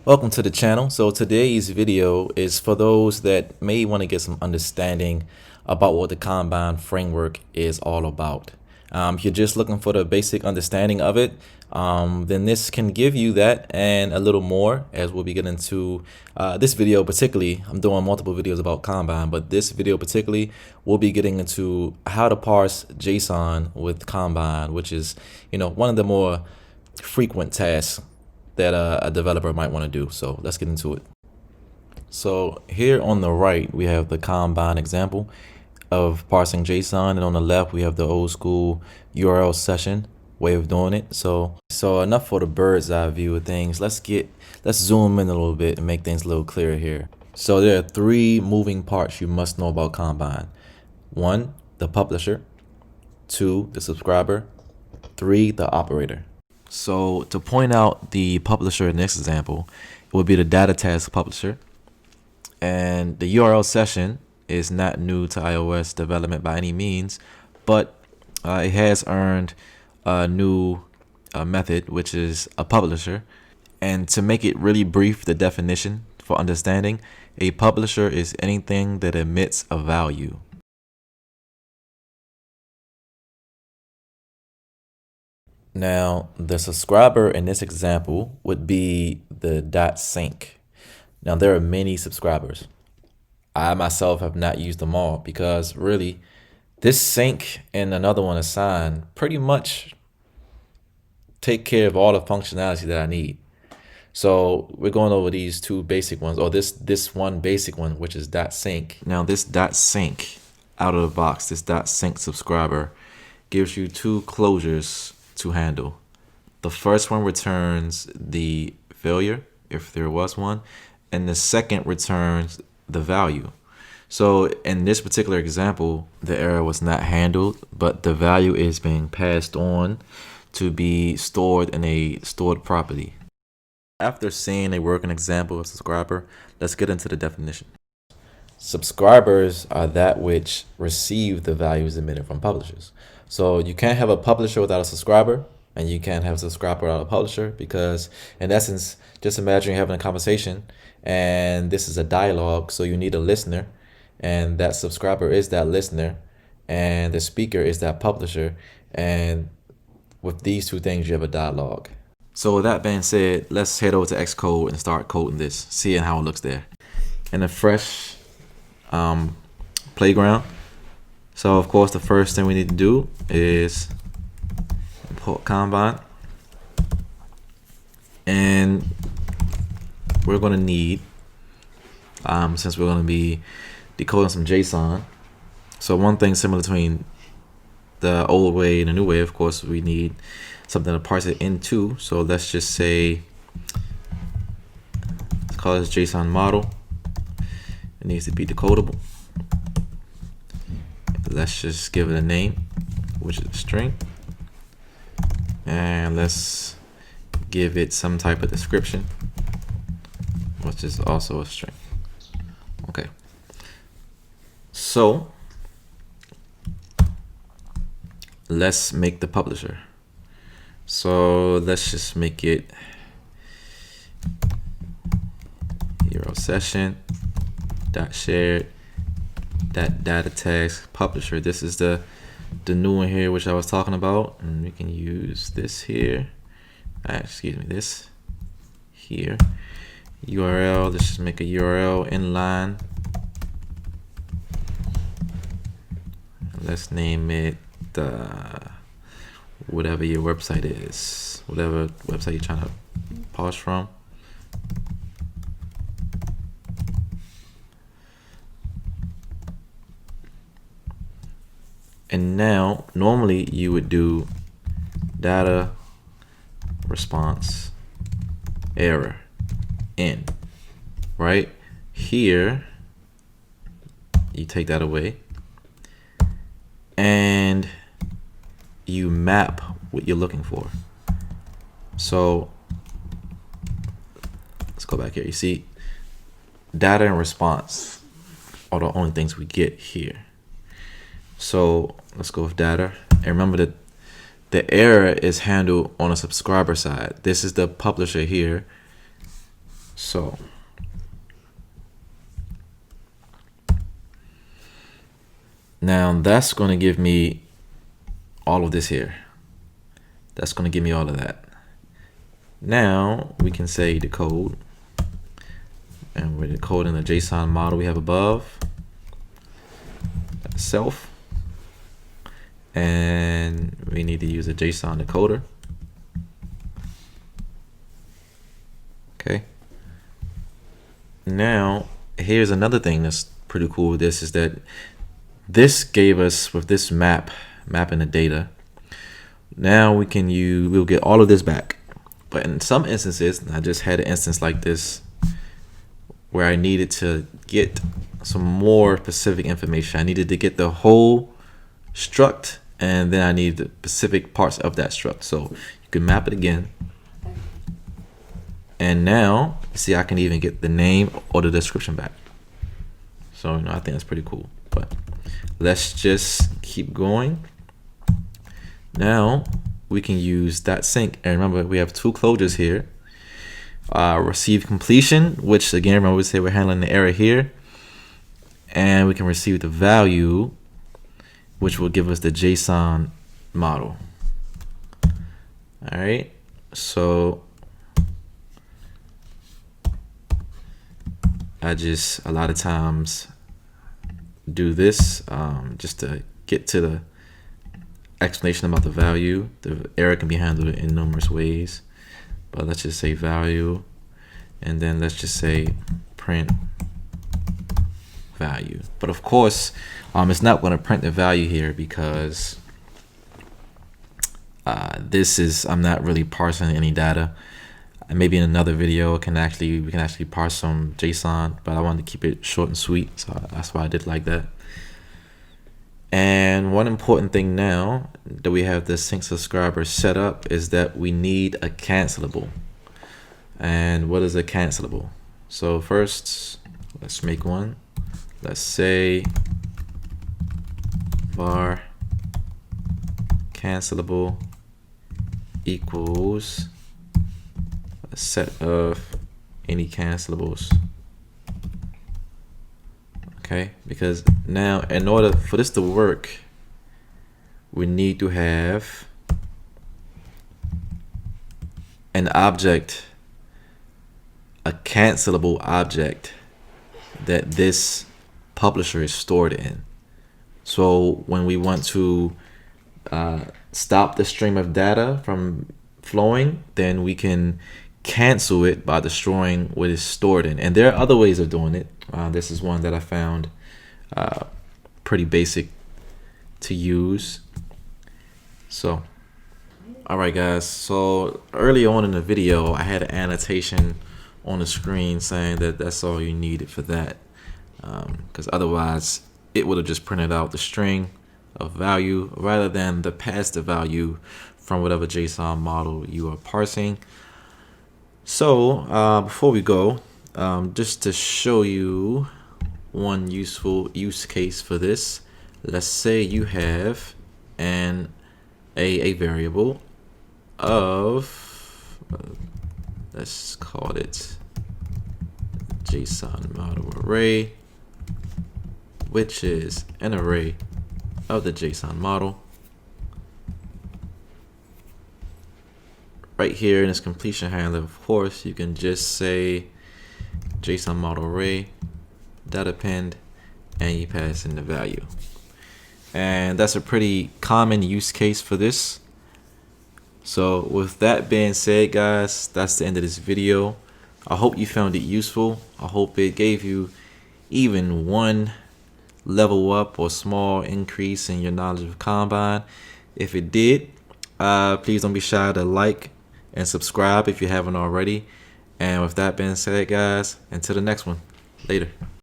Welcome to the channel. So today's video is for those that may want to get some understanding about what the Kanban framework is all about. If you're just looking for the basic understanding of it, then this can give you that and a little more, as we'll be getting into this video particularly. I'm doing multiple videos about Kanban, but this video particularly we'll be getting into how to parse JSON with Kanban, which is, one of the more frequent tasks that a developer might want to do. So let's get into it. So here on the right, we have the Kanban example of parsing JSON, and on the left, we have the old school URL session way of doing it. So enough for the bird's eye view of things. Let's zoom in a little bit and make things a little clearer here. So there are three moving parts you must know about Kanban. 1, the publisher. 2, the subscriber. 3, the operator. So to point out the publisher in this example, it would be the DataTaskPublisher. And the URL session is not new to iOS development by any means, but it has earned a new method, which is a publisher. And to make it really brief, the definition for understanding, a publisher is anything that emits a value. Now, the subscriber in this example would be the .sync. Now, there are many subscribers. I myself have not used them all because really, this sync and another one assign pretty much take care of all the functionality that I need. So we're going over these two basic ones, or this one basic one, which is .sync. Now, this .sync out of the box, this .sync subscriber gives you two closures to handle. The first one returns the failure, if there was one, and the second returns the value. So in this particular example, the error was not handled, but the value is being passed on to be stored in a stored property. After seeing a working example of subscriber, let's get into the definition. Subscribers are that which receive the values emitted from publishers. So you can't have a publisher without a subscriber, and you can't have a subscriber without a publisher, because in essence, just imagine you're having a conversation and this is a dialogue, so you need a listener, and that subscriber is that listener, and the speaker is that publisher, and with these two things you have a dialogue. So with that being said, let's head over to Xcode and start coding this, seeing how it looks there. In a fresh playground. So of course the first thing we need to do is import Kanban, and we're going to need, since we're going to be decoding some JSON, so one thing similar between the old way and the new way, of course, we need something to parse it into. So let's just say, let's call this JSON model. It needs to be decodable. Let's just give it a name, which is a string, and let's give it some type of description, which is also a string. Okay, so let's make the publisher. So let's just make it URL session .shared DataTaskPublisher. This is the new one here, which I was talking about, and we can use this here. Excuse me, this here. URL. Let's just make a URL inline. Let's name it whatever your website is, whatever website you're trying to parse from. And now, normally you would do data response error in, right? Here, you take that away and you map what you're looking for. So let's go back here. You see, data and response are the only things we get here. So let's go with data. And remember that the error is handled on a subscriber side. This is the publisher here. So now that's going to give me all of this here. That's going to give me all of that. Now we can say decode, and we're decoding the JSON model we have above, self, and we need to use a JSON decoder. Okay. Now here's another thing that's pretty cool with this, is that this gave us, with this mapping the data, now we'll get all of this back. But in some instances, I just had an instance like this where I needed to get some more specific information. I needed to get the whole struct, and then I need the specific parts of that struct. So you can map it again. And now, see, I can even get the name or the description back. So, I think that's pretty cool. But let's just keep going. Now, we can use .sync. And remember, we have two closures here. Receive completion, which again, remember we say we're handling the error here. And we can receive the value, which will give us the JSON model. All right, so I just a lot of times do this just to get to the explanation about the value. The error can be handled in numerous ways, but let's just say value, and then let's just say print value. But of course, it's not going to print the value here because I'm not really parsing any data. Maybe in another video we can actually parse some JSON, but I wanted to keep it short and sweet, so that's why I did like that. And one important thing now that we have the sync subscriber set up is that we need a cancelable. And what is a cancelable? So first, let's make one. Let's say var cancelable equals a set of any cancelables. Okay, because now in order for this to work, we need to have an object, a cancelable object that this publisher is stored in. So when we want to stop the stream of data from flowing, then we can cancel it by destroying what is stored in. And there are other ways of doing it. This is one that I found pretty basic to use. So, all right, guys. So early on in the video, I had an annotation on the screen saying that that's all you needed for that, because otherwise it would have just printed out the string of value rather than the pass the value from whatever JSON model you are parsing. So before we go, just to show you one useful use case for this, let's say you have a variable of let's call it JSON model array, which is an array of the JSON model. Right here in this completion handler, of course, you can just say JSON model array dot append, and you pass in the value. And that's a pretty common use case for this. So with that being said, guys, that's the end of this video. I hope you found it useful. I hope it gave you even one level up or small increase in your knowledge of Combine. If it did, please don't be shy to like and subscribe if you haven't already. And with that being said, guys, until the next one, later.